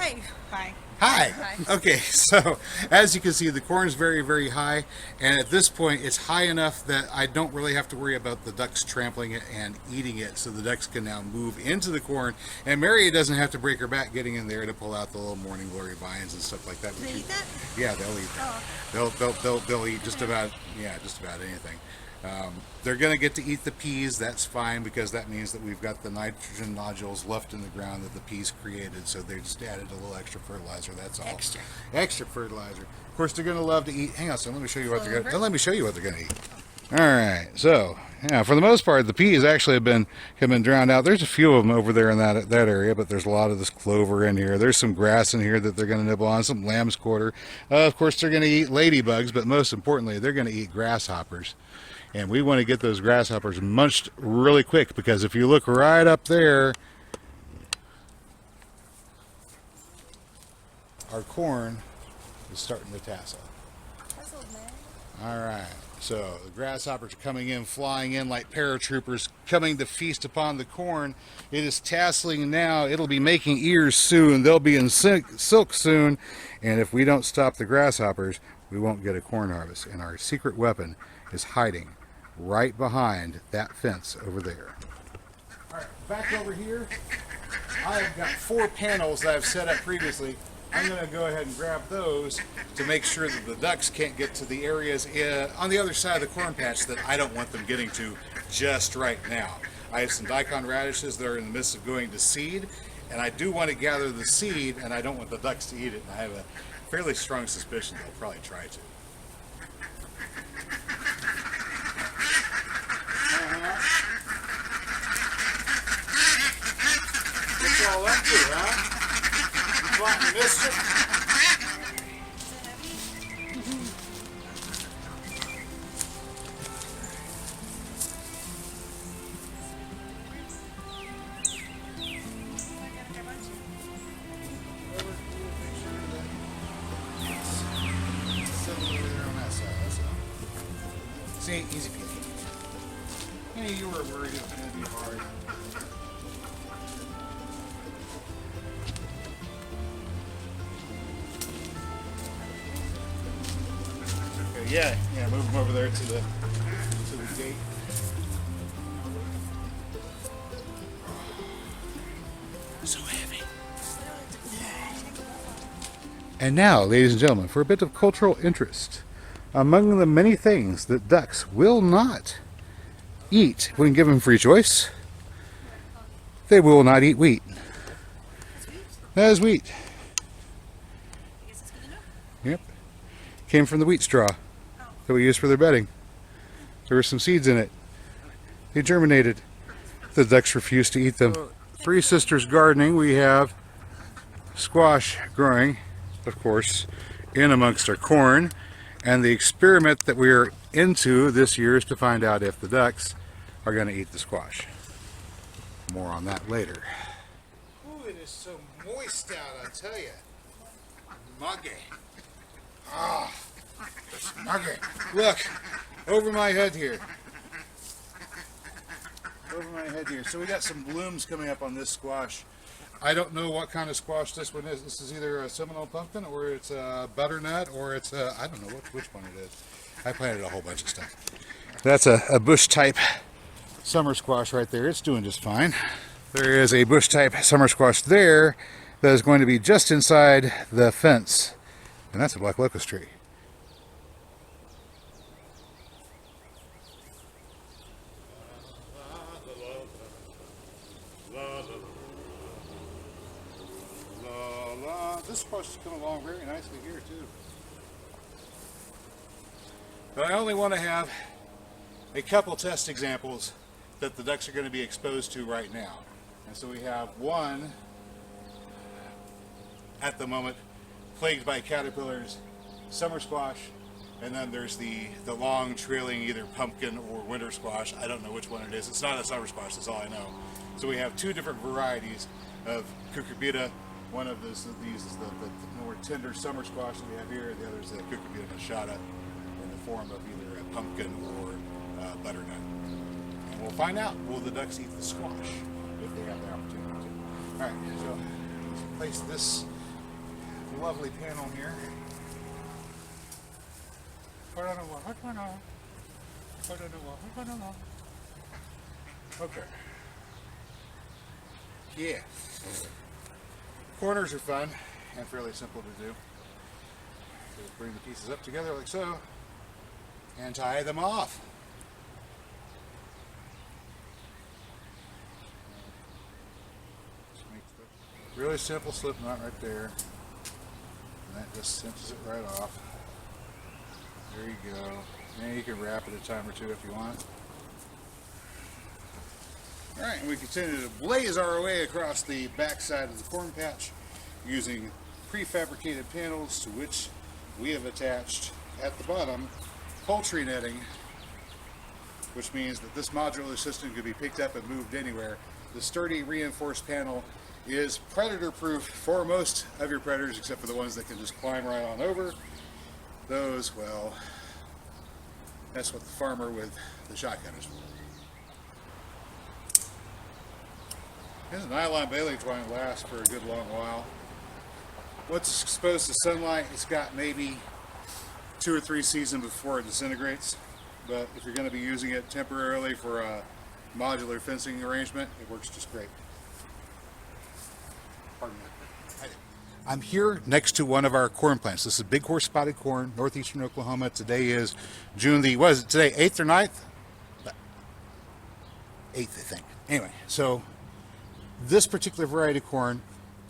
Hi. Hi. Hi. Hi. Okay, so as you can see, the corn is very, very high, and at this point, it's high enough that I don't really have to worry about the ducks trampling it and eating it. So the ducks can now move into the corn, and Mary doesn't have to break her back getting in there to pull out the little morning glory vines and stuff like that. Do they eat that? Yeah, they'll eat that. Oh, They'll eat just about just about anything. They're going to get to eat the peas. That's fine because that means that we've got the nitrogen nodules left in the ground that the peas created. So they just added a little extra fertilizer. That's all. Extra fertilizer. Of course, they're going to love to eat. Hang on, so let me show you what they're going. Let me show you what they're going to eat. All right. So yeah, for the most part, the peas actually have been drowned out. There's a few of them over there in that area, but there's a lot of this clover in here. There's some grass in here that they're going to nibble on. Some lamb's quarter. Of course, they're going to eat ladybugs, but most importantly, they're going to eat grasshoppers. And we want to get those grasshoppers munched really quick because if you look right up there, our corn is starting to tassel. All right, so the grasshoppers are coming in, flying in like paratroopers, coming to feast upon the corn. It is tasseling now. It'll be making ears soon. They'll be in silk soon. And if we don't stop the grasshoppers, we won't get a corn harvest. And our secret weapon is hiding right behind that fence over there. All right, back over here, I've got 4 panels that I've set up previously. I'm going to go ahead and grab those to make sure that the ducks can't get to the areas on the other side of the corn patch that I don't want them getting to just right now. I have some daikon radishes that are in the midst of going to seed, and I do want to gather the seed, and I don't want the ducks to eat it, and I have a fairly strong suspicion they'll probably try to. What's all up to, huh? You plotting mischief? See, easy peasy. Yeah, you were worried it was going to be hard. Okay, yeah, move them over there to the gate. So heavy. And now, ladies and gentlemen, for a bit of cultural interest. Among the many things that ducks will not eat when given free choice, they will not eat wheat. That is wheat. Yep. Came from the wheat straw that we use for their bedding. There were some seeds in it. They germinated. The ducks refused to eat them. Three Sisters Gardening, we have squash growing, of course, in amongst our corn. And the experiment that we're into this year is to find out if the ducks are going to eat the squash. More on that later. Ooh, it is so moist out, I tell you. Muggy. Ah, it's muggy. Look, over my head here. Over my head here. So we got some blooms coming up on this squash. I don't know what kind of squash this one is. This is either a Seminole pumpkin or it's a butternut or it's a, I don't know which one it is. I planted a whole bunch of stuff. That's a bush type summer squash right there. It's doing just fine. There is a bush type summer squash there that is going to be just inside the fence. And that's a black locust tree. This squash is coming along very nicely here too. But I only want to have a couple test examples that the ducks are going to be exposed to right now. And so we have one at the moment plagued by caterpillars, summer squash, and then there's the long trailing either pumpkin or winter squash. I don't know which one it is. It's not a summer squash, that's all I know. So we have two different varieties of cucurbita. One of these is the more tender summer squash that we have here. The other is the cucurbita machata in the form of either a pumpkin or butternut. And we'll find out, will the ducks eat the squash if they have the opportunity to. All right, so let's place this lovely panel here. Okay. Yeah. Corners are fun and fairly simple to do. Just bring the pieces up together like so and tie them off. Really simple slip knot right there. And that just cinches it right off. There you go. And you can wrap it a time or two if you want. Alright, and we continue to blaze our way across the back side of the corn patch using prefabricated panels to which we have attached at the bottom poultry netting, which means that this modular system can be picked up and moved anywhere. The sturdy reinforced panel is predator proof for most of your predators, except for the ones that can just climb right on over. Those, well, that's what the farmer with the shotgun is for. This nylon baling twine lasts for a good long while. Once it's exposed to sunlight, it's got maybe 2 or 3 seasons before it disintegrates. But if you're going to be using it temporarily for a modular fencing arrangement, it works just great. Pardon me. I'm here next to one of our corn plants. This is Big Horse Spotted Corn, northeastern Oklahoma. Today is June the, what is it today, 8th or 9th? 8th, I think. Anyway, so this particular variety of corn,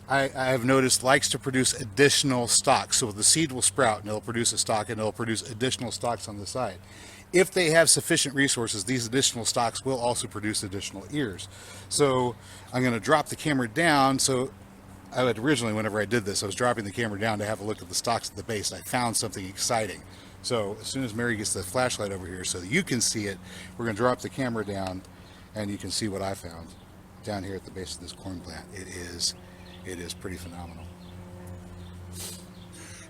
I have noticed, likes to produce additional stalks. So the seed will sprout and it'll produce a stalk and it'll produce additional stalks on the side. If they have sufficient resources, these additional stalks will also produce additional ears. So I'm going to drop the camera down. So I had originally, whenever I did this, I was dropping the camera down to have a look at the stalks at the base. I found something exciting. So as soon as Mary gets the flashlight over here so that you can see it, we're going to drop the camera down and you can see what I found down here at the base of this corn plant. It is pretty phenomenal.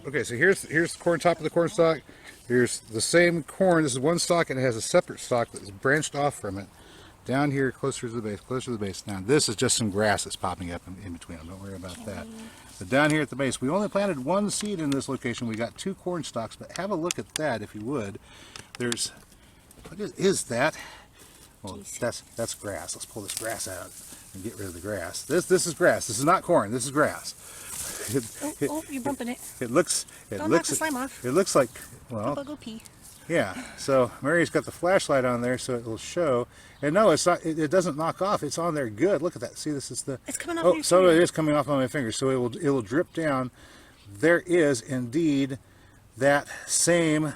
Okay, so here's the corn, top of the corn stalk. Here's the same corn. This is one stalk and it has a separate stalk that's branched off from it. Down here, closer to the base, closer to the base. Now this is just some grass that's popping up in between them. Don't worry about that. But down here at the base, we only planted 1 seed in this location. We got 2 corn stalks, but have a look at that if you would. There's, what is that? Well, that's grass. Let's pull this grass out and get rid of the grass. This is grass. This is not corn. This is grass. You're bumping it. It looks. Don't knock the slime off. It looks like, well. Go pee. Yeah. So Mary's got the flashlight on there, so it will show. And no, it's not. It doesn't knock off. It's on there good. Look at that. See, this is the. It's coming off. Oh, so it is coming off on my finger. So it will drip down. There is indeed that same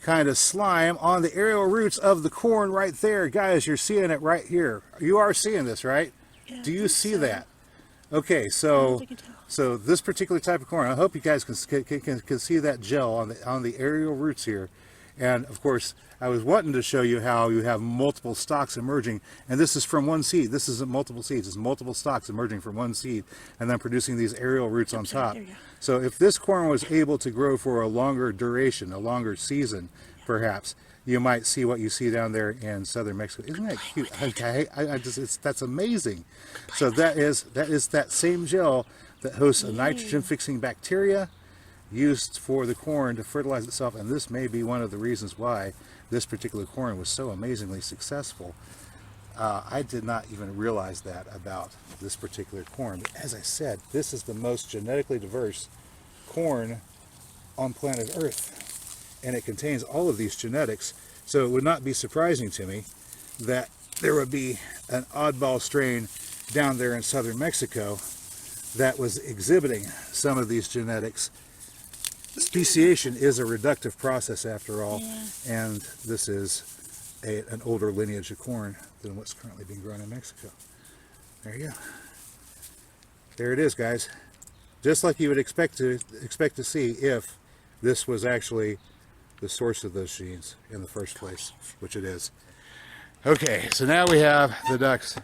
kind of slime on the aerial roots of the corn right there. Guys, you're seeing it right here. You are seeing this, right? Yeah, do you see that? Okay, so this particular type of corn, I hope you guys can see that gel on the aerial roots here. And of course, I was wanting to show you how you have multiple stalks emerging, and this is from 1 seed. This isn't multiple seeds, it's multiple stalks emerging from 1 seed and then producing these aerial roots on top. So if this corn was able to grow for a longer duration, a longer season, perhaps, you might see what you see down there in southern Mexico. Isn't that cute? That's amazing. So that is that same gel that hosts a nitrogen fixing bacteria used for the corn to fertilize itself, and this may be one of the reasons why this particular corn was so amazingly successful. I did not even realize that about this particular corn. But as I said, this is the most genetically diverse corn on planet Earth, and it contains all of these genetics. So it would not be surprising to me that there would be an oddball strain down there in southern Mexico that was exhibiting some of these genetics. Speciation is a reductive process after all, and this is an older lineage of corn than what's currently being grown in Mexico. There you go. There it is, guys. Just like you would expect to see if this was actually the source of those genes in the first place, which it is. Okay, so now we have the ducks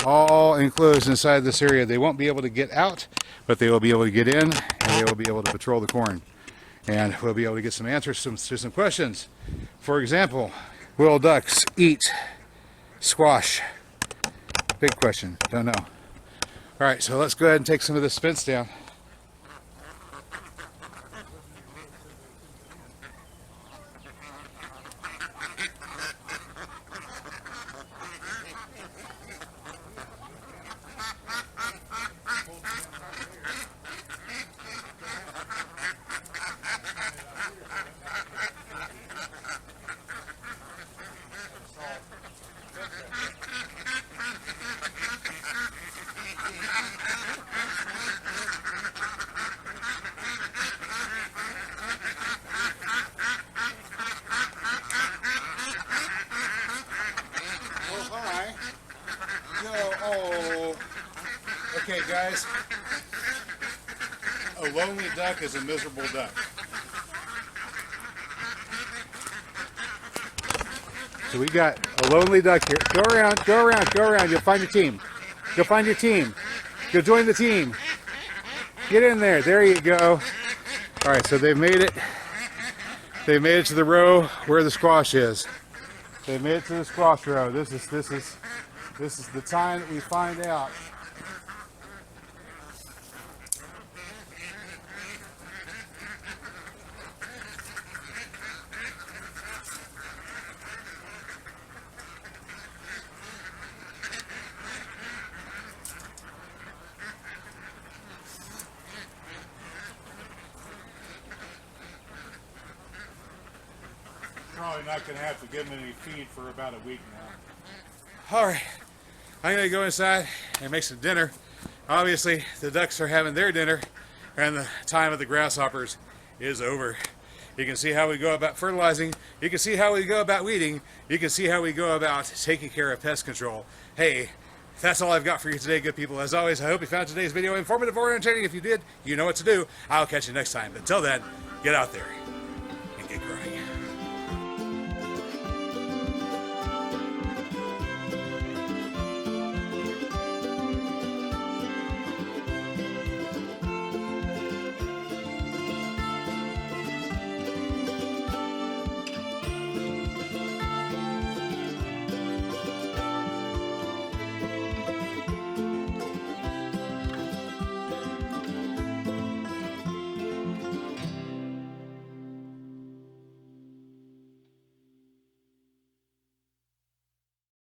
all enclosed inside this area. They won't be able to get out, but they will be able to get in, and they will be able to patrol the corn. And we'll be able to get some answers to some questions. For example, will ducks eat squash? Big question, don't know. All right, so let's go ahead and take some of this fence down. go. Oh. Okay, guys. A lonely duck is a miserable duck. So we got a lonely duck here. Go around, go around, go around. You'll find your team. Go find your team. Go join the team. Get in there. There you go. All right, so they've made it. They made it to the row where the squash is. They made it to the squash row. This is the time that we find out. Probably not going to have to give them any feed for about a week now. All right, I'm going to go inside and make some dinner. Obviously, the ducks are having their dinner, and the time of the grasshoppers is over. You can see how we go about fertilizing. You can see how we go about weeding. You can see how we go about taking care of pest control. Hey, that's all I've got for you today, good people. As always, I hope you found today's video informative or entertaining. If you did, you know what to do. I'll catch you next time. Until then, get out there.